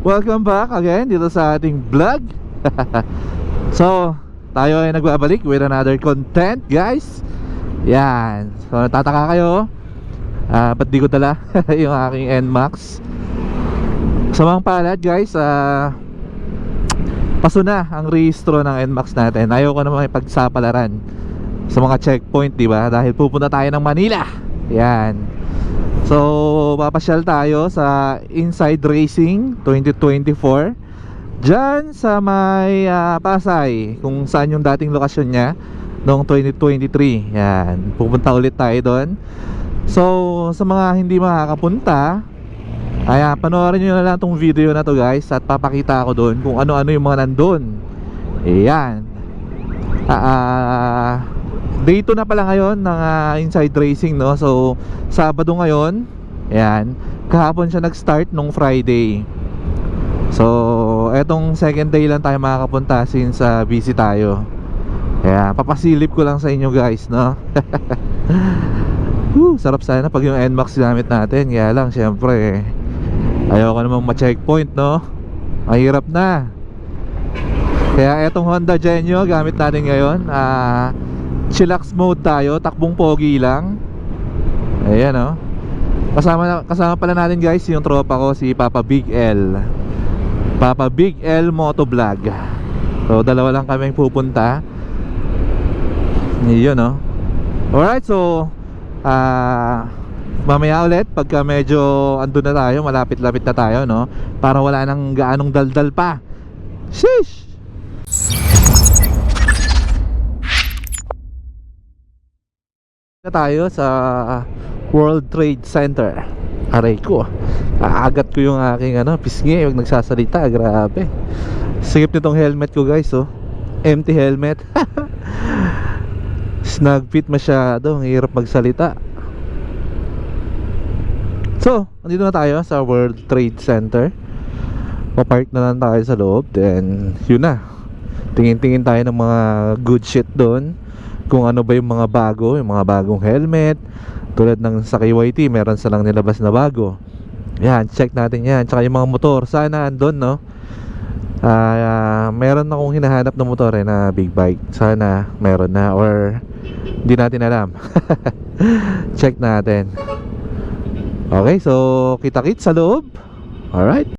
Welcome back again dito sa ating vlog. So, tayo ay nagbabalik with another content, guys. Yan. So, natataka kayo ba't di ko dala yung aking NMAX. Sa mga palad, guys, paso na ang rehistro ng NMAX natin. Ayaw ko naman ipagsapalaran sa mga checkpoint, diba? Dahil pupunta tayo ng Manila. Yan. So, papasyal tayo sa Inside Racing 2024 dyan sa may Pasay, kung saan yung dating lokasyon niya noong 2023. Yan, pupunta ulit tayo doon. So, sa mga hindi makakapunta, ayan, panoorin nyo na lang tong video na to, guys, at papakita ako doon kung ano-ano yung mga nandun. Ayan. Day 2 na pala ngayon ng Inside Racing, no? So, Sabado ngayon. Ayan. Kahapon siya nag-start nung Friday. So, etong second day lang tayo makakapunta since busy tayo. Ayan. Papasilip ko lang sa inyo, guys, no? Sarap sana pag yung NMAX gamit natin. Kaya lang, syempre, ayoko namang ma-checkpoint, no? Mahirap na. Kaya etong Honda Genio gamit natin ngayon. Chillax mode tayo, takbong pogi lang. Ayan, oh. Kasama pala natin, guys, yung tropa ko, si Papa Big L. Papa Big L Motovlog. So, dalawa lang kaming pupunta. Yun, oh. Alright, so mamaya ulit pagka medyo andun na tayo, malapit-lapit na tayo, no? Para wala nang gaanong daldal pa. Sheesh! Na tayo sa World Trade Center. Aray ko, aagat ko yung aking pisngi pag nagsasalita. Grabe, sikip nitong helmet ko, guys, oh. Empty helmet. Snug fit masyado, ang hirap magsalita. So, andito na tayo sa World Trade Center. Papark na lang tayo sa loob. Then, yun na, tingin-tingin tayo ng mga good shit doon. Kung ano ba yung mga bago, yung mga bagong helmet. Tulad ng sa KYT, meron silang nilabas na bago. Yan, check natin yan. Tsaka yung mga motor, sana andun, no? Meron akong hinahanap na motor na big bike. Sana meron na, or hindi natin alam. Check natin. Okay, so kita-kits sa loob. Alright.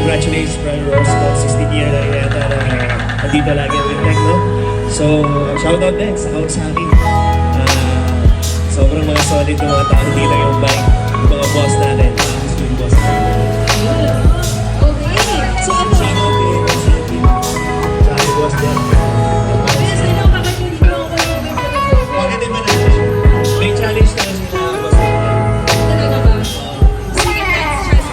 Congratulations, Brother Ross. 16 year na rin yata na nandito lagi ang Wintec, no? So, shoutout din sa Kawasaki. Sobrang mga solid ng mga tao dito yung bike, yung mga boss natin. Yung boss natin. Okay, so ano? Shoutout din sa ating boss din. Yes, I know, bakit hindi ko ako Bakit din ba na? May challenge na sila, boss natin. talaga ba? Sige, next challenge.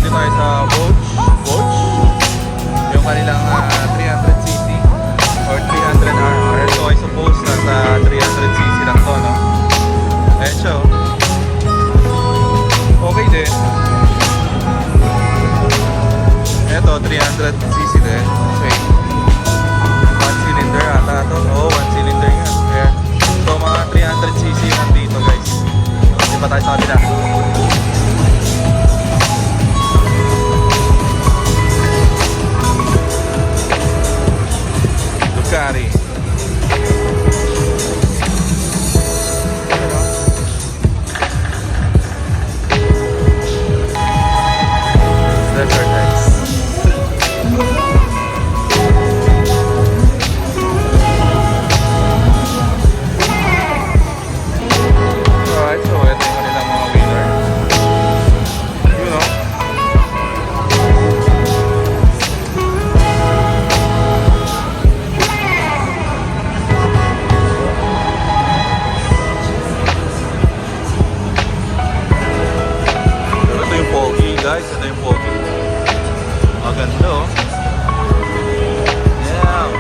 dito tayo sa Bosch. Yung kanilang 300cc or 300RR. So I suppose nasa 300cc lang to, no? Ayan siya, oh. Okay din. Ito, 300cc din. Okay. 1 cylinder ata to. Oo, 1 cylinder yan. Ayan. So mga 300cc nandito, guys. Hindi pa tayo sa kabila. Ducati. Desert X. Alright, so ito yung kanilang mga winner. You know. Pero ito yung pogi, guys. Ito yung pogi. Maganda, oh. Yeah.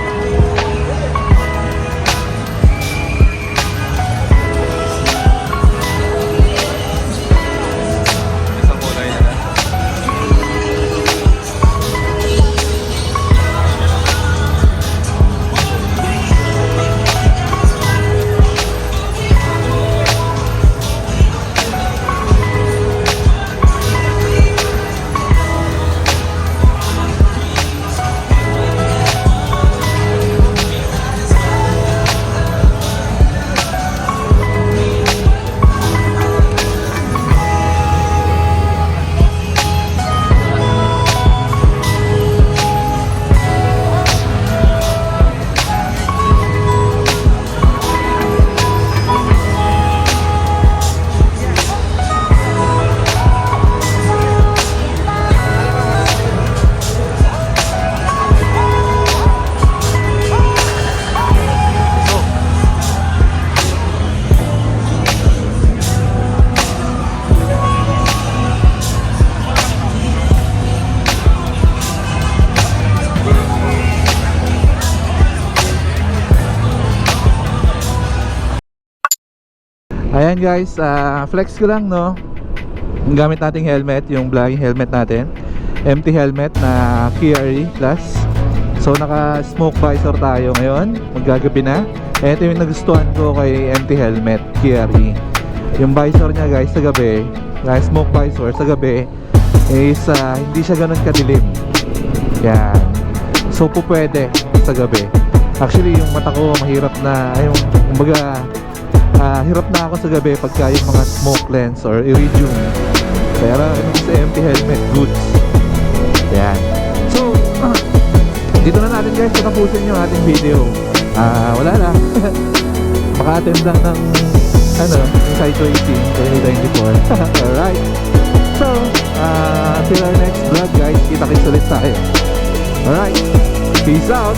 Isang kulay na lang. Ayan guys, flex ko lang, no. Ang gamit nating helmet, yung vlogging helmet natin, empty helmet na KRE Plus. So naka smoke visor tayo ngayon, maggagabi na. Ito yung nagustuhan ko kay empty helmet KRE. Yung visor niya guys sa gabi, smoke visor sa gabi is hindi siya ganun kadilim. Yan. So pwede sa gabi. Actually yung mata ko mahirap na, yung kumbaga hirap na ako sa gabi pagka yung mga smoke lens or iridium. Pero yung sa empty helmet, goods. Yan. So, dito na natin guys tapusin yung ating video. Wala lang. Maka-attend lang ng site racing 2024. Alright. So, until our next vlog guys, kita-kits ulit tayo. Alright. Peace out.